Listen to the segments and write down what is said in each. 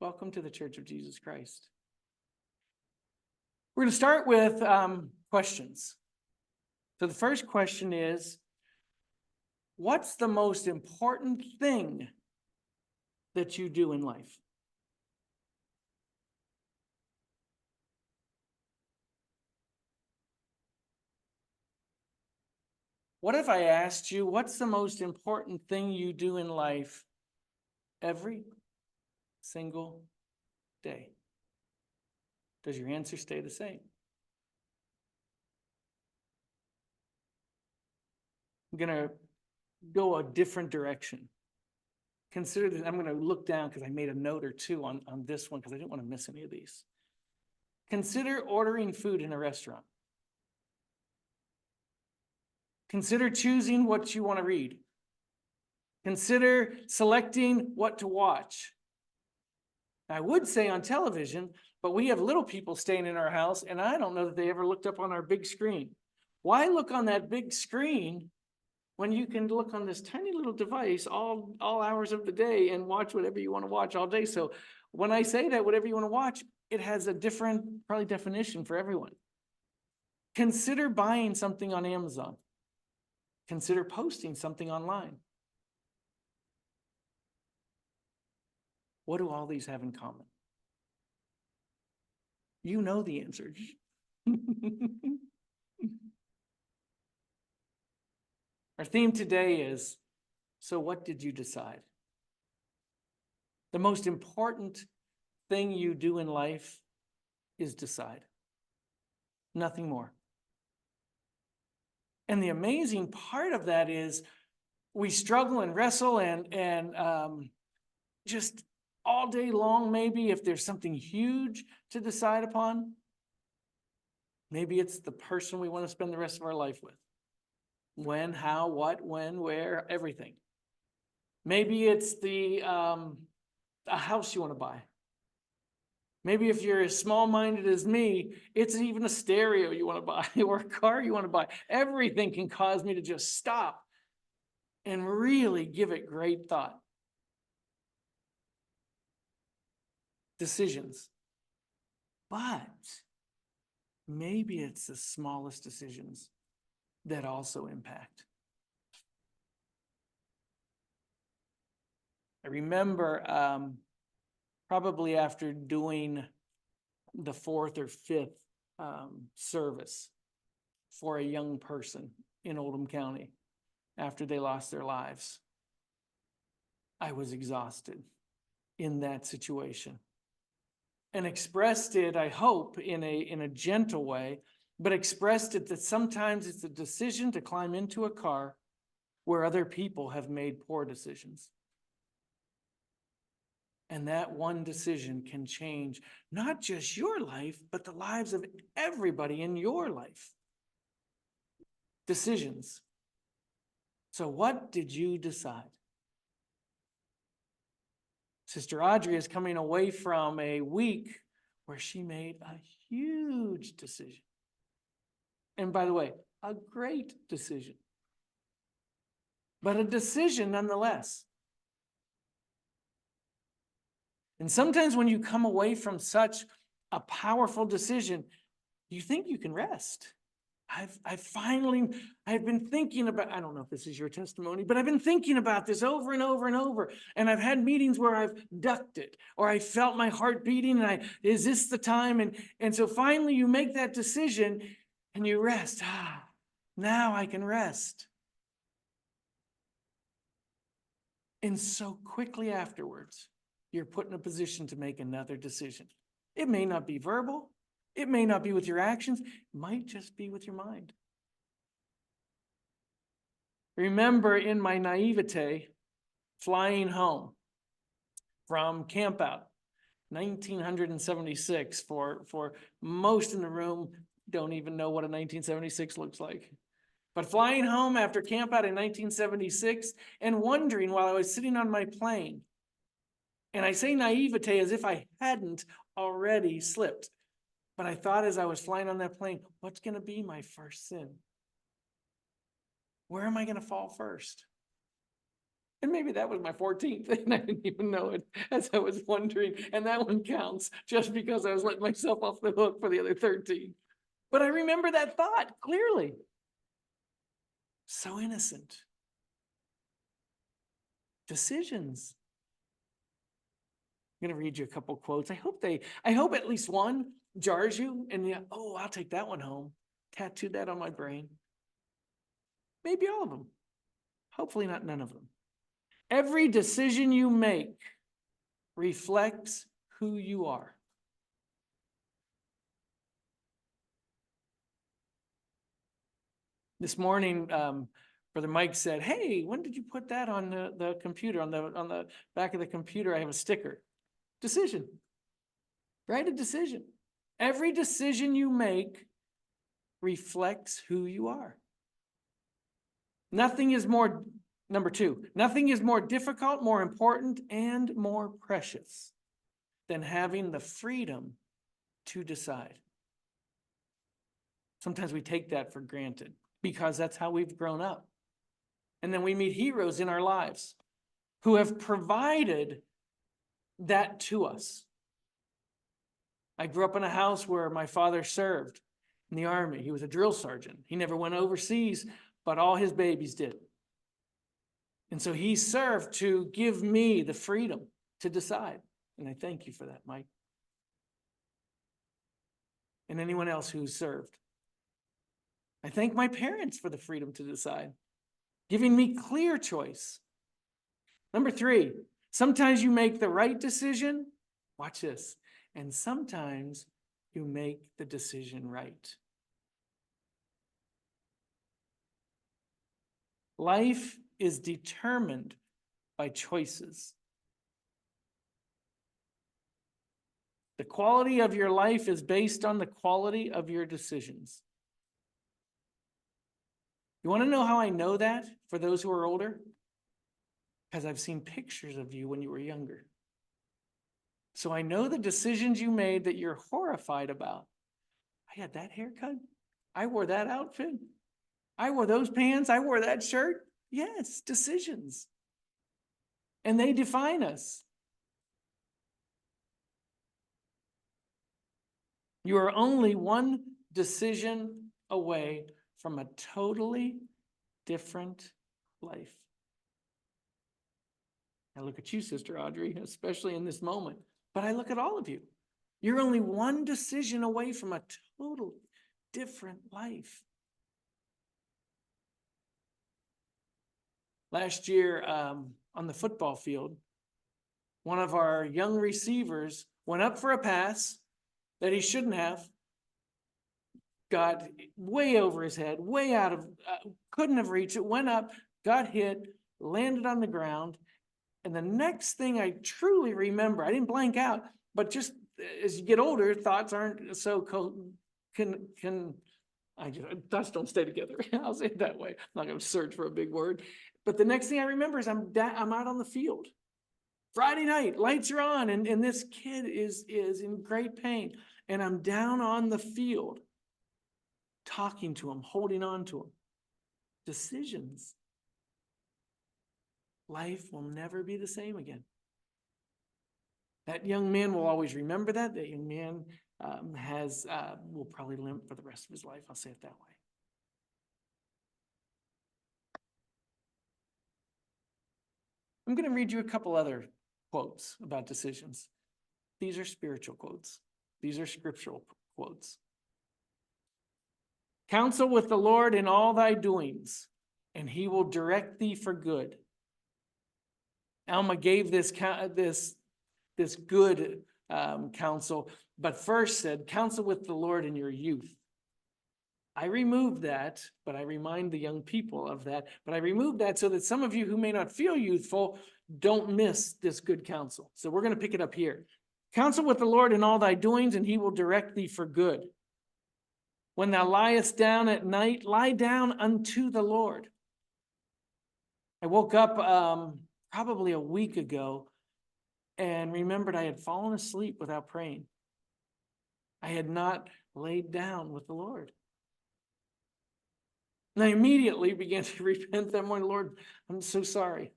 welcome to the Church of Jesus Christ. We're going to start with questions. So the first question is, what's the most important thing that you do in life? What if I asked you, what's the most important thing you do in life every single day? Does your answer stay the same? I'm going to go a different direction. Consider this. I'm going to look down because I made a note or two on this one because I didn't want to miss any of these. Consider ordering food in a restaurant. Consider choosing what you want to read. Consider selecting what to watch. I would say on television, but we have little people staying in our house, and I don't know that they ever looked up on our big screen. Why look on that big screen when you can look on this tiny little device all hours of the day and watch whatever you want to watch all day? So when I say that, whatever you want to watch, it has a different, probably, definition for everyone. Consider buying something on Amazon. Consider posting something online. What do all these have in common? You know the answer. Our theme today is, so what did you decide? The most important thing you do in life is decide. Nothing more. And the amazing part of that is we struggle and wrestle and just all day long, maybe if there's something huge to decide upon, maybe it's the person we want to spend the rest of our life with. When, how, what, when, where, everything. Maybe it's a house you want to buy. Maybe if you're as small-minded as me, it's even a stereo you want to buy or a car you want to buy. Everything can cause me to just stop and really give it great thought. Decisions. But maybe it's the smallest decisions that also impact. I remember probably after doing the fourth or fifth service for a young person in Oldham County after they lost their lives, I was exhausted in that situation and expressed it, I hope, in a gentle way, but expressed it that sometimes it's a decision to climb into a car where other people have made poor decisions. And that one decision can change not just your life, but the lives of everybody in your life. Decisions. So what did you decide? Sister Audrey is coming away from a week where she made a huge decision. And by the way, a great decision. But a decision nonetheless. And sometimes when you come away from such a powerful decision, you think you can rest. I've been thinking about, I don't know if this is your testimony, but I've been thinking about this over and over and over. And I've had meetings where I've ducked it, or I felt my heart beating and is this the time? And so finally you make that decision and you rest. Now I can rest. And so quickly afterwards, you're put in a position to make another decision. It may not be verbal. It may not be with your actions. It might just be with your mind. Remember in my naivete, flying home from campout, 1976, for most in the room don't even know what a 1976 looks like. But flying home after campout in 1976 and wondering while I was sitting on my plane, and I say naivete as if I hadn't already slipped. But I thought as I was flying on that plane, what's going to be my first sin? Where am I going to fall first? And maybe that was my 14th and I didn't even know it as I was wondering. And that one counts just because I was letting myself off the hook for the other 13. But I remember that thought clearly. So innocent. Decisions. I'm going to read you a couple quotes. I hope at least one jars you and you, oh, I'll take that one home. Tattoo that on my brain. Maybe all of them. Hopefully not none of them. Every decision you make reflects who you are. This morning, Brother Mike said, hey, when did you put that on the computer, on the back of the computer? I have a sticker. Decision. Write a decision. Every decision you make reflects who you are. Number two, nothing is more difficult, more important, and more precious than having the freedom to decide. Sometimes we take that for granted because that's how we've grown up. And then we meet heroes in our lives who have provided that to us. I grew up in a house where my father served in the Army. He was a drill sergeant. He never went overseas, but all his babies did. And so he served to give me the freedom to decide. And I thank you for that, Mike. And anyone else who's served. I thank my parents for the freedom to decide, giving me clear choice. Number three, sometimes you make the right decision. Watch this. And sometimes you make the decision right. Life is determined by choices. The quality of your life is based on the quality of your decisions. You want to know how I know that for those who are older? Because I've seen pictures of you when you were younger. So I know the decisions you made that you're horrified about. I had that haircut. I wore that outfit. I wore those pants. I wore that shirt. Yes, decisions. And they define us. You are only one decision away from a totally different life. I look at you, Sister Audrey, especially in this moment, but I look at all of you. You're only one decision away from a totally different life. Last year on the football field, one of our young receivers went up for a pass that he shouldn't have, got way over his head, way out of, couldn't have reached it, went up, got hit, landed on the ground. And the next thing I truly remember, I didn't blank out, but just as you get older, thoughts aren't so thoughts don't stay together. I'll say it that way. I'm not going to search for a big word. But the next thing I remember is I'm out on the field. Friday night, lights are on, and this kid is in great pain. And I'm down on the field, talking to him, holding on to him. Decisions. Life will never be the same again. That young man will always remember that. That young man will probably limp for the rest of his life. I'll say it that way. I'm going to read you a couple other quotes about decisions. These are spiritual quotes. These are scriptural quotes. Counsel with the Lord in all thy doings, and he will direct thee for good. Alma gave this good counsel, but first said, counsel with the Lord in your youth. I removed that, but I remind the young people of that. But I removed that so that some of you who may not feel youthful don't miss this good counsel. So we're going to pick it up here. Counsel with the Lord in all thy doings, and he will direct thee for good. When thou liest down at night, lie down unto the Lord. I woke up probably a week ago and remembered I had fallen asleep without praying. I had not laid down with the Lord. And I immediately began to repent that morning. Lord, I'm so sorry.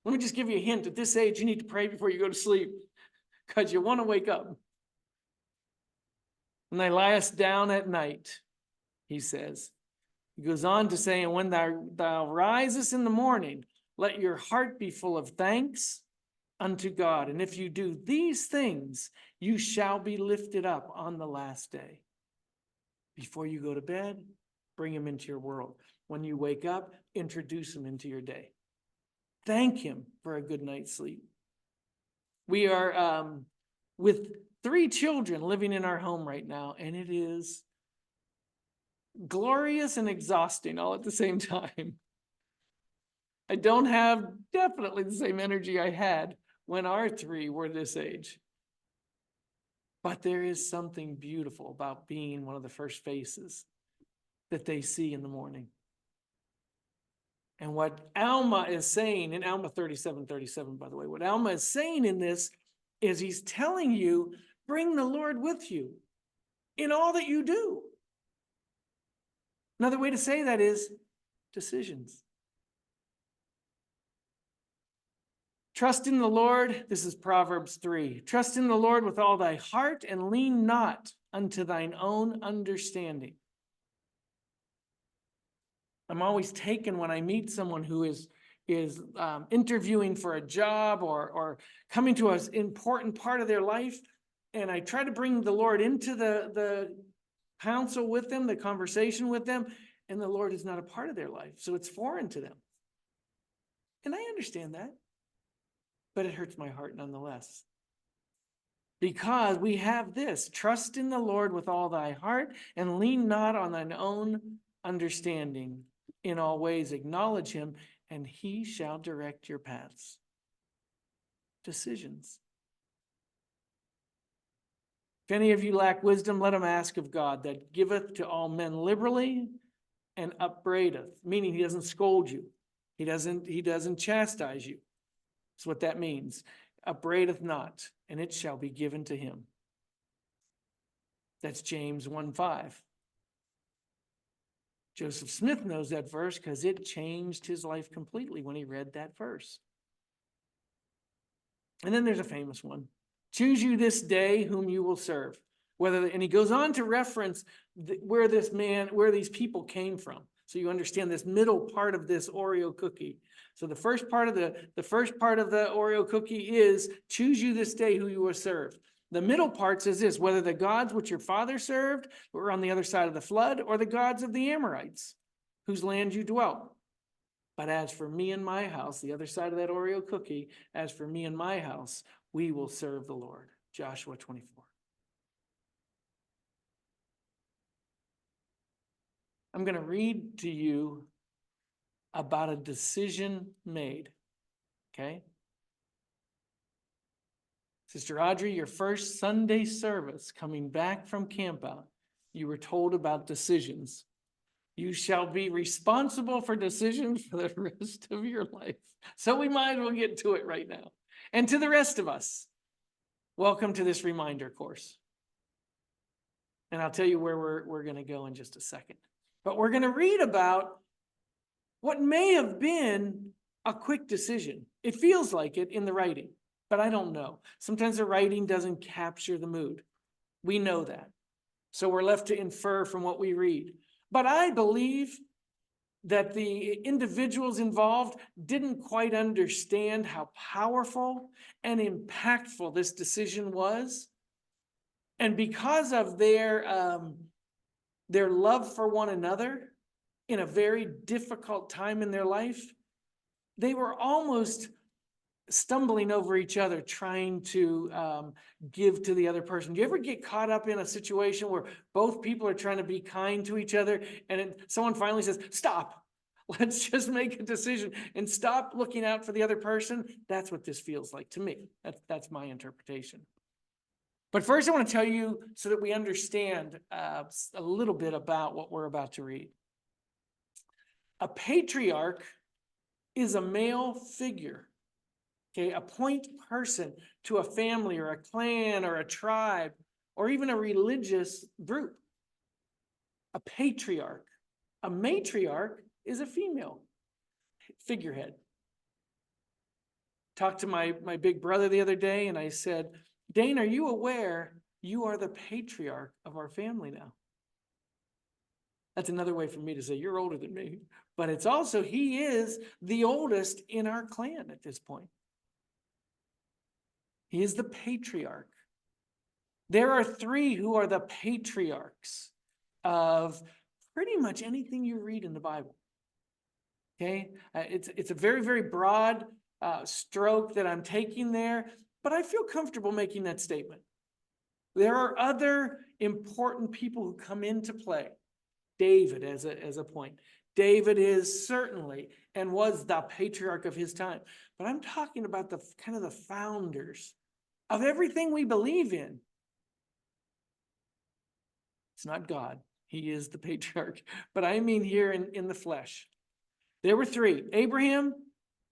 Let me just give you a hint. At this age, you need to pray before you go to sleep because you want to wake up. When they lie us down at night, he says. He goes on to say, and when thou risest in the morning, let your heart be full of thanks unto God. And if you do these things, you shall be lifted up on the last day. Before you go to bed, bring him into your world. When you wake up, introduce him into your day. Thank him for a good night's sleep. We are with 3 children living in our home right now, and it is glorious and exhausting all at the same time. I don't have definitely the same energy I had when our 3 were this age. But there is something beautiful about being one of the first faces that they see in the morning. And what Alma is saying, in Alma 37:37, by the way, what Alma is saying in this is he's telling you, bring the Lord with you in all that you do. Another way to say that is decisions. Trust in the Lord. This is Proverbs 3. Trust in the Lord with all thy heart and lean not unto thine own understanding. I'm always taken when I meet someone who is interviewing for a job or coming to an important part of their life, and I try to bring the Lord into the counsel with them, the conversation with them, and the Lord is not a part of their life, so it's foreign to them. And I understand that, but it hurts my heart nonetheless. Because we have this, trust in the Lord with all thy heart and lean not on thine own understanding. In all ways acknowledge him, and he shall direct your paths. Decisions. If any of you lack wisdom, let him ask of God, that giveth to all men liberally and upbraideth, meaning he doesn't scold you. He doesn't chastise you. That's what that means. Upbraideth not, and it shall be given to him. That's James 1:5. Joseph Smith knows that verse because it changed his life completely when he read that verse. And then there's a famous one. Choose you this day whom you will serve. And he goes on to reference where these people came from. So you understand this middle part of this Oreo cookie. So the first part of the Oreo cookie is choose you this day who you will serve. The middle part says this, whether the gods which your father served were on the other side of the flood, or the gods of the Amorites, whose land you dwelt. But as for me and my house, the other side of that Oreo cookie, as for me and my house, we will serve the Lord. Joshua 24. I'm going to read to you about a decision made. Okay? Sister Audrey, your first Sunday service coming back from camp out, you were told about decisions. You shall be responsible for decisions for the rest of your life. So we might as well get to it right now. And to the rest of us, welcome to this reminder course. And I'll tell you where we're going to go in just a second. But we're going to read about what may have been a quick decision. It feels like it in the writing, but I don't know. Sometimes the writing doesn't capture the mood. We know that. So we're left to infer from what we read. But I believe that the individuals involved didn't quite understand how powerful and impactful this decision was. And because of their love for one another in a very difficult time in their life, they were almost stumbling over each other, trying to give to the other person. Do you ever get caught up in a situation where both people are trying to be kind to each other, and someone finally says, stop, let's just make a decision and stop looking out for the other person? That's what this feels like to me. That's my interpretation. But first I want to tell you so that we understand a little bit about what we're about to read. A patriarch is a male figure. Okay, a point person to a family or a clan or a tribe or even a religious group. A patriarch. A matriarch is a female figurehead. talked to my big brother the other day, and I said, Dane, are you aware you are the patriarch of our family now? That's another way for me to say you're older than me. But it's also, he is the oldest in our clan at this point. He is the patriarch. There are three who are the patriarchs of pretty much anything you read in the Bible. Okay, it's a very, very broad stroke that I'm taking there, but I feel comfortable making that statement. There are other important people who come into play. David as a point. David is certainly and was the patriarch of his time. But I'm talking about the kind of the founders of everything we believe in. It's not God. He is the patriarch. But I mean here in the flesh. There were three: Abraham,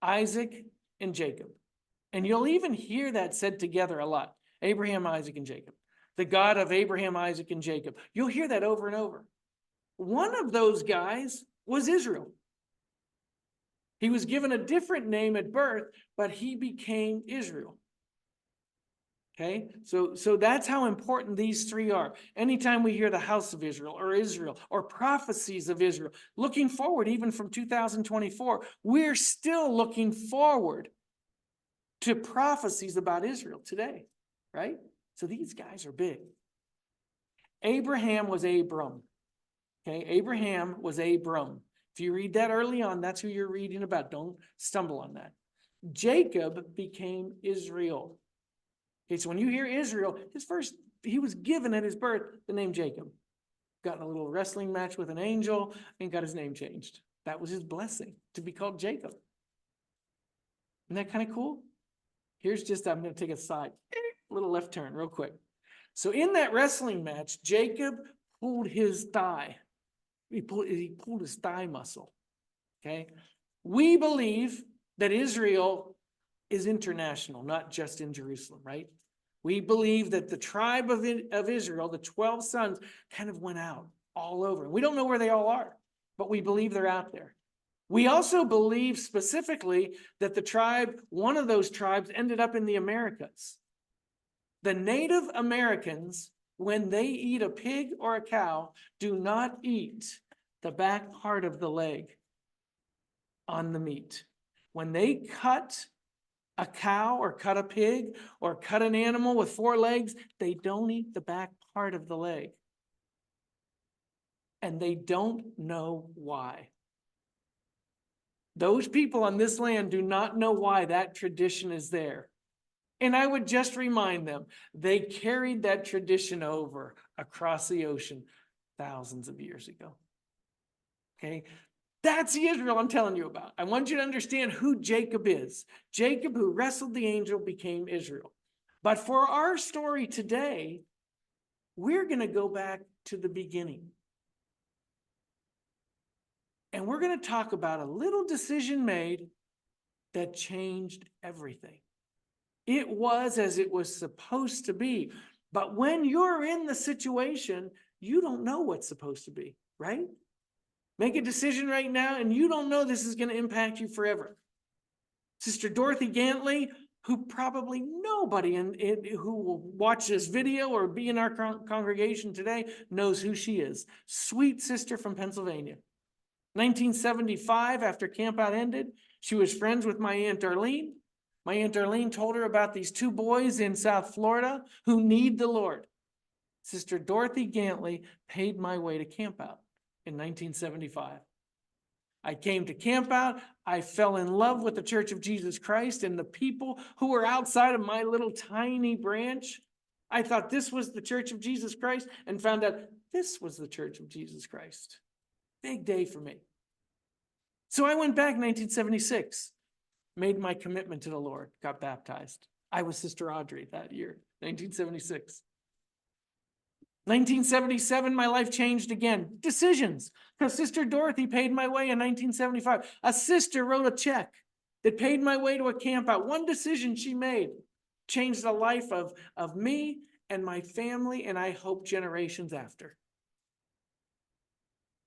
Isaac, and Jacob. And you'll even hear that said together a lot. Abraham, Isaac, and Jacob. The God of Abraham, Isaac, and Jacob. You'll hear that over and over. One of those guys was Israel. He was given a different name at birth, but he became Israel. Okay, so that's how important these three are. Anytime we hear the house of Israel or prophecies of Israel, looking forward even from 2024, we're still looking forward to prophecies about Israel today, right? So these guys are big. Abraham was Abram. Okay, Abraham was Abram. If you read that early on, that's who you're reading about. Don't stumble on that. Jacob became Israel. Okay, so when you hear Israel, he was given at his birth the name Jacob. Got in a little wrestling match with an angel and got his name changed. That was his blessing, to be called Jacob. Isn't that kind of cool? I'm going to take a little left turn real quick. So in that wrestling match, Jacob pulled his thigh. He pulled his thigh muscle. Okay. We believe that Israel is international, not just in Jerusalem, right? We believe that the tribe of Israel, the 12 sons, kind of went out all over. We don't know where they all are, but we believe they're out there. We also believe specifically that one of those tribes ended up in the Americas. The Native Americans, when they eat a pig or a cow, do not eat the back part of the leg on the meat. When they cut a cow or cut a pig or cut an animal with 4 legs, they don't eat the back part of the leg. And they don't know why. Those people on this land do not know why that tradition is there. And I would just remind them, they carried that tradition over across the ocean thousands of years ago. Okay, that's the Israel I'm telling you about. I want you to understand who Jacob is. Jacob, who wrestled the angel, became Israel. But for our story today, we're going to go back to the beginning. And we're going to talk about a little decision made that changed everything. It was as it was supposed to be. But when you're in the situation, you don't know what's supposed to be, right? Make a decision right now, and you don't know this is going to impact you forever. Sister Dorothy Gantley, who probably nobody who will watch this video or be in our congregation today knows who she is. Sweet sister from Pennsylvania. 1975, after campout ended, she was friends with my Aunt Darlene. My Aunt Darlene told her about these 2 boys in South Florida who need the Lord. Sister Dorothy Gantley paid my way to campout in 1975. I came to campout. I fell in love with the Church of Jesus Christ and the people who were outside of my little tiny branch. I thought this was the Church of Jesus Christ and found out this was the Church of Jesus Christ. Big day for me. So I went back in 1976, made my commitment to the Lord, got baptized. I was Sister Audrey that year, 1976. 1977, my life changed again. Decisions. Because Sister Dorothy paid my way in 1975. A sister wrote a check that paid my way to a campout. One decision she made changed the life of me and my family, and I hope generations after.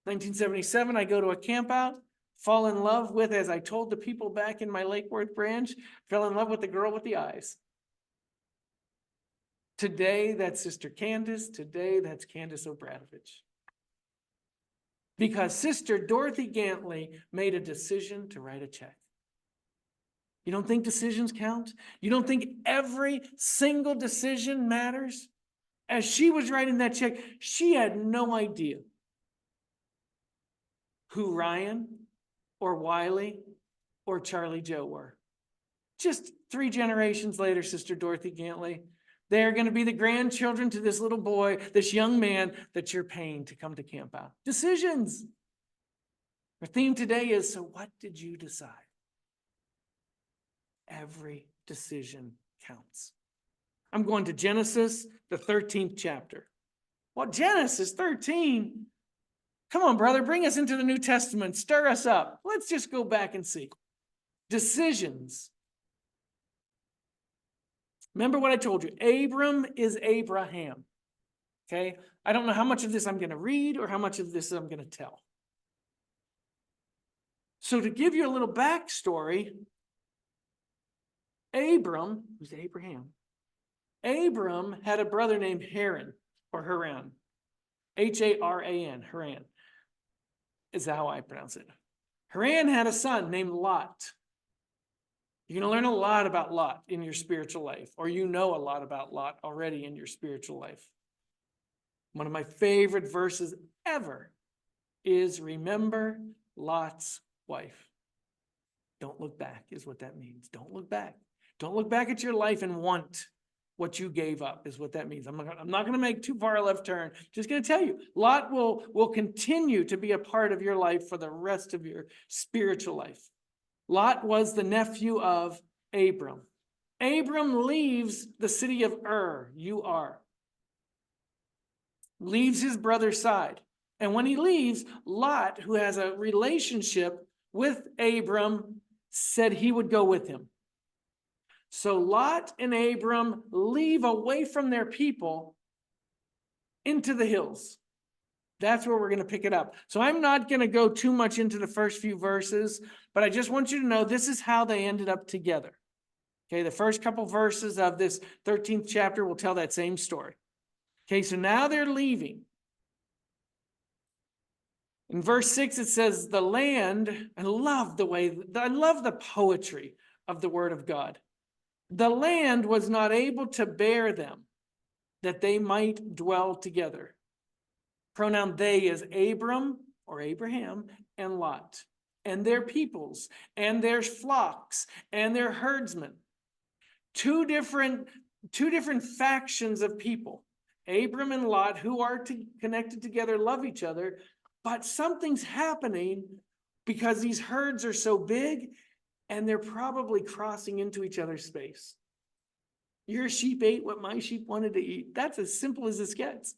1977, I go to a campout. fall in love with, as I told the people back in my Lake Worth branch, fell in love with the girl with the eyes. Today, that's Sister Candace. Today, that's Candace Obradovich. Because Sister Dorothy Gantley made a decision to write a check. You don't think decisions count? You don't think every single decision matters? As she was writing that check, she had no idea who Ryan or Wiley or Charlie Joe were. Just 3 generations later, Sister Dorothy Gantley, they're going to be the grandchildren to this little boy, this young man that you're paying to come to camp out. Decisions. Our theme today is, so what did you decide? Every decision counts. I'm going to Genesis, the 13th chapter. Well, Genesis 13? Come on, brother, bring us into the New Testament. Stir us up. Let's just go back and see. Decisions. Remember what I told you. Abram is Abraham. Okay? I don't know how much of this I'm going to read or how much of this I'm going to tell. So to give you a little backstory, Abram, who's Abraham? Abram had a brother named Haran, or Haran. Haran, Haran. Is how I pronounce it. Haran had a son named Lot. You're going to learn a lot about Lot in your spiritual life, or you know a lot about Lot already in your spiritual life. One of my favorite verses ever is remember Lot's wife. Don't look back is what that means. Don't look back. Don't look back at your life and want what you gave up is what that means. I'm not going to make too far a left turn. Just going to tell you, Lot will continue to be a part of your life for the rest of your spiritual life. Lot was the nephew of Abram. Abram leaves the city of Ur, U-R. Leaves his brother's side. And when he leaves, Lot, who has a relationship with Abram, said he would go with him. So Lot and Abram leave away from their people into the hills. That's where we're going to pick it up. So I'm not going to go too much into the first few verses, but I just want you to know this is how they ended up together. Okay, the first couple verses of this 13th chapter will tell that same story. Okay, so now they're leaving. In verse 6, it says, the land, I love the poetry of the word of God. The land was not able to bear them, that they might dwell together. Pronoun they is Abram or Abraham and Lot, and their peoples, and their flocks, and their herdsmen. Two different factions of people. Abram and Lot, who are connected together, love each other, but something's happening because these herds are so big and they're probably crossing into each other's space. Your sheep ate what my sheep wanted to eat. That's as simple as this gets.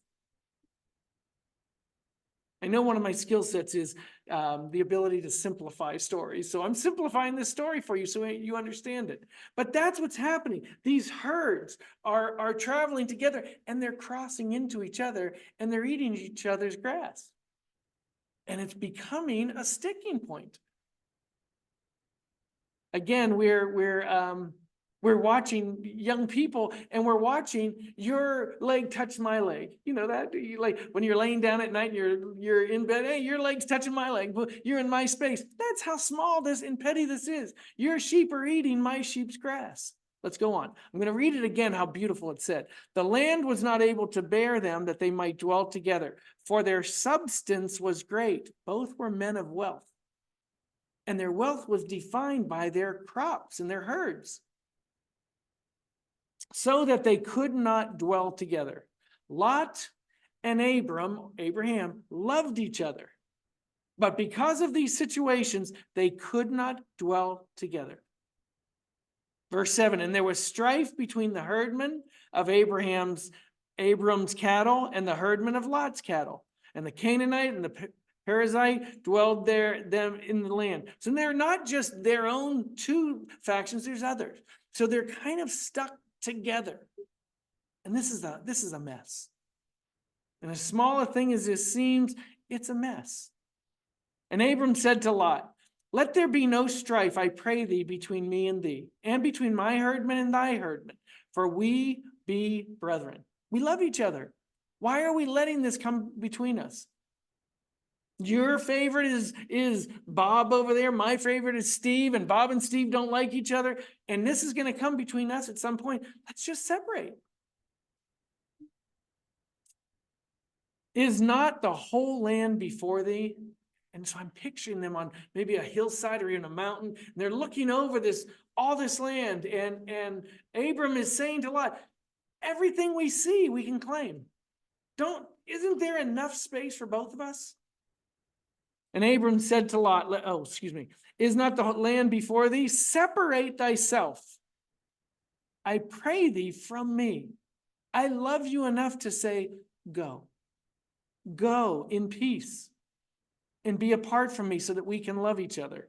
I know one of my skill sets is the ability to simplify stories. So I'm simplifying this story for you so you understand it. But that's what's happening. These herds are traveling together and they're crossing into each other and they're eating each other's grass. And it's becoming a sticking point. Again, we're watching young people and we're watching your leg touch my leg. You know that? Like when you're laying down at night and you're in bed, hey, your leg's touching my leg. You're in my space. That's how small this and petty this is. Your sheep are eating my sheep's grass. Let's go on. I'm going to read it again, how beautiful it said. The land was not able to bear them that they might dwell together, for their substance was great. Both were men of wealth. And their wealth was defined by their crops and their herds, so that they could not dwell together. Lot and Abraham, loved each other. But because of these situations, they could not dwell together. Verse 7, and there was strife between the herdmen of Abram's cattle and the herdmen of Lot's cattle. And the Canaanite and the Perizzite dwelled them in the land. So they're not just their own two factions, there's others. So they're kind of stuck together. And this is a mess. And as small a thing as this seems, it's a mess. And Abram said to Lot, Let there be no strife, I pray thee, between me and thee, and between my herdmen and thy herdmen, for we be brethren. We love each other. Why are we letting this come between us? Your favorite is Bob over there. My favorite is Steve, and Bob and Steve don't like each other. And this is going to come between us at some point. Let's just separate. Is not the whole land before thee? And so I'm picturing them on maybe a hillside or in a mountain. And they're looking over all this land. And Abram is saying to Lot, everything we see, we can claim. Isn't there enough space for both of us? And Abram said to Lot, is not the land before thee? Separate thyself, I pray thee, from me. I love you enough to say, go. Go in peace and be apart from me so that we can love each other.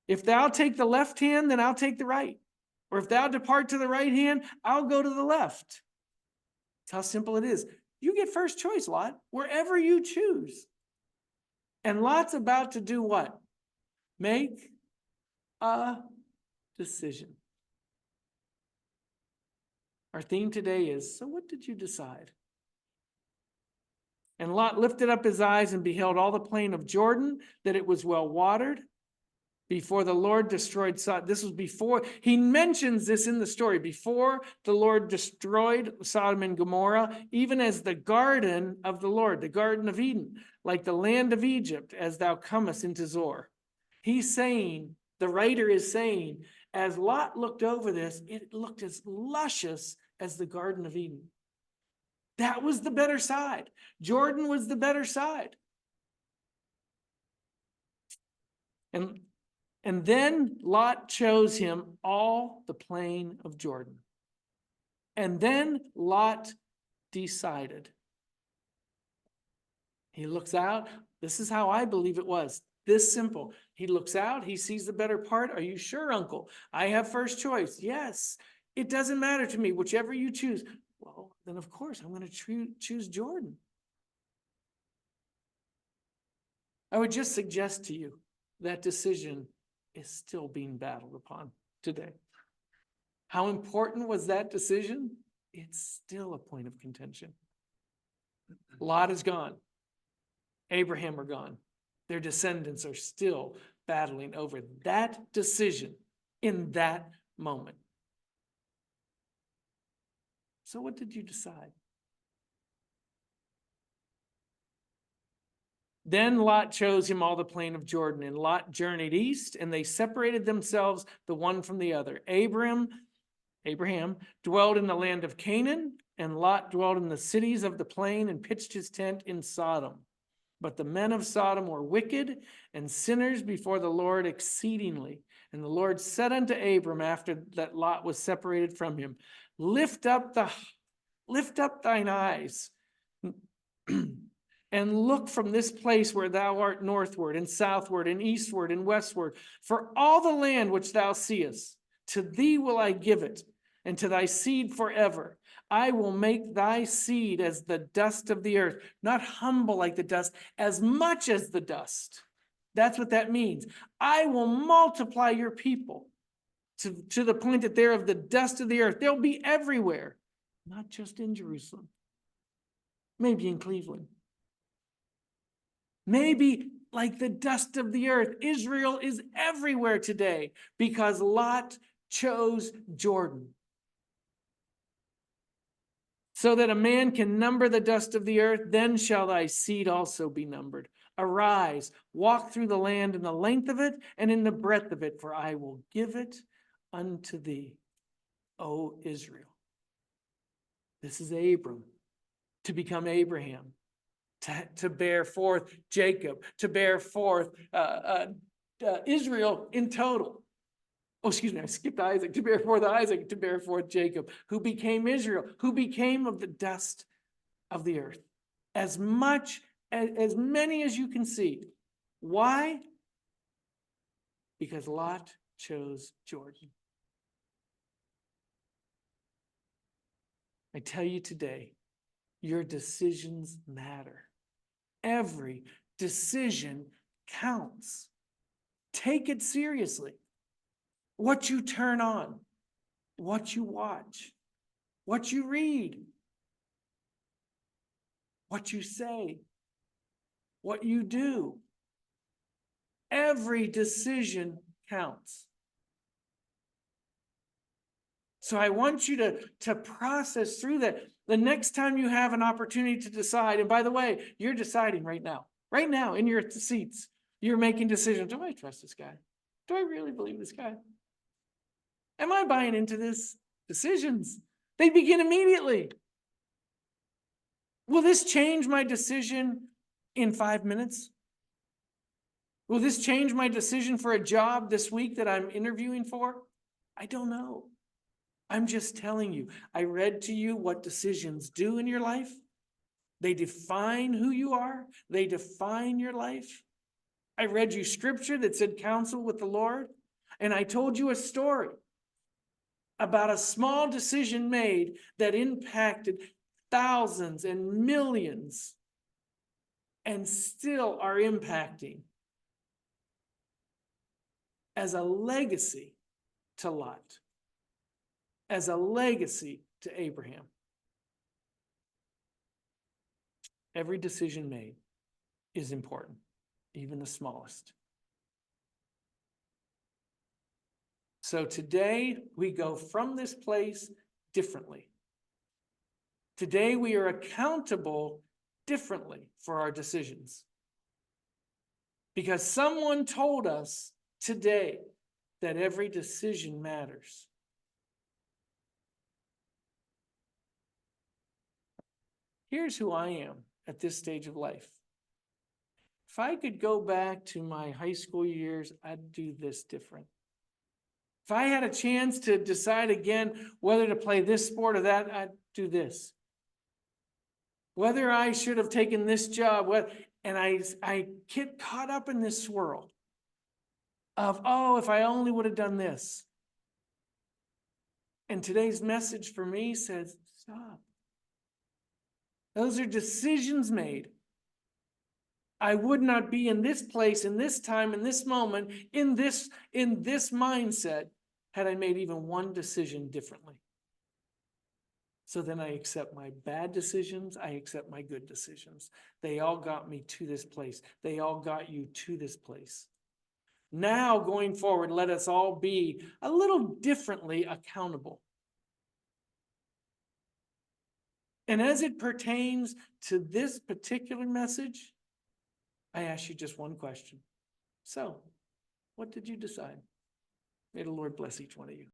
If thou take the left hand, then I'll take the right. Or if thou depart to the right hand, I'll go to the left. That's how simple it is. You get first choice, Lot, wherever you choose. And Lot's about to do what? Make a decision. Our theme today is, so what did you decide? And Lot lifted up his eyes and beheld all the plain of Jordan, that it was well watered, before the Lord destroyed Sodom. This was before, he mentions this in the story, before the Lord destroyed Sodom and Gomorrah, even as the garden of the Lord, the Garden of Eden, like the land of Egypt, as thou comest into Zoar. He's saying, the writer is saying, as Lot looked over this, it looked as luscious as the Garden of Eden. That was the better side. Jordan was the better side. And then Lot chose him all the plain of Jordan. And then Lot decided. He looks out. This is how I believe it was. This simple. He looks out. He sees the better part. Are you sure, uncle? I have first choice. Yes. It doesn't matter to me. Whichever you choose. Well, then of course I'm going to choose Jordan. I would just suggest to you that decision is still being battled upon today. How important was that decision? It's still a point of contention. Lot is gone. Abraham are gone. Their descendants are still battling over that decision in that moment. So what did you decide? Then Lot chose him all the plain of Jordan, and Lot journeyed east, and they separated themselves the one from the other. Abraham dwelled in the land of Canaan, and Lot dwelled in the cities of the plain and pitched his tent in Sodom. But the men of Sodom were wicked and sinners before the Lord exceedingly. And the Lord said unto Abram, after that Lot was separated from him, lift up thine eyes and look from this place where thou art northward and southward and eastward and westward. For all the land which thou seest, to thee will I give it, and to thy seed forever. I will make thy seed as the dust of the earth, not humble like the dust, as much as the dust. That's what that means. I will multiply your people to the point that they're of the dust of the earth. They'll be everywhere, not just in Jerusalem, maybe in Cleveland. Maybe like the dust of the earth. Israel is everywhere today because Lot chose Jordan. So that a man can number the dust of the earth, then shall thy seed also be numbered. Arise, walk through the land in the length of it and in the breadth of it, for I will give it unto thee, O Israel. This is Abram to become Abraham, to bear forth Jacob, to bear forth Israel in total. Oh, excuse me, I skipped Isaac. To bear forth Isaac, to bear forth Jacob, who became Israel, who became of the dust of the earth. As many as you can see. Why? Because Lot chose Jordan. I tell you today, your decisions matter. Every decision counts. Take it seriously. What you turn on, what you watch, what you read, what you say, what you do. Every decision counts. So I want you to process through that. The next time you have an opportunity to decide, and by the way, you're deciding right now in your seats, you're making decisions. Do I trust this guy? Do I really believe this guy? Am I buying into this? Decisions, they begin immediately. Will this change my decision in 5 minutes? Will this change my decision for a job this week that I'm interviewing for? I don't know. I'm just telling you, I read to you what decisions do in your life. They define who you are. They define your life. I read you scripture that said counsel with the Lord. And I told you a story about a small decision made that impacted thousands and millions and still are impacting as a legacy to Lot, as a legacy to Abraham. Every decision made is important, even the smallest. So today we go from this place differently. Today we are accountable differently for our decisions. Because someone told us today that every decision matters. Here's who I am at this stage of life. If I could go back to my high school years, I'd do this different. If I had a chance to decide again whether to play this sport or that, I'd do this. Whether I should have taken this job, and I get caught up in this swirl of, oh, if I only would have done this. And today's message for me says, stop. Those are decisions made. I would not be in this place, in this time, in this moment, in this mindset, had I made even one decision differently. So then I accept my bad decisions. I accept my good decisions. They all got me to this place. They all got you to this place. Now, going forward, let us all be a little differently accountable. And as it pertains to this particular message, I ask you just one question. So, what did you decide? May the Lord bless each one of you.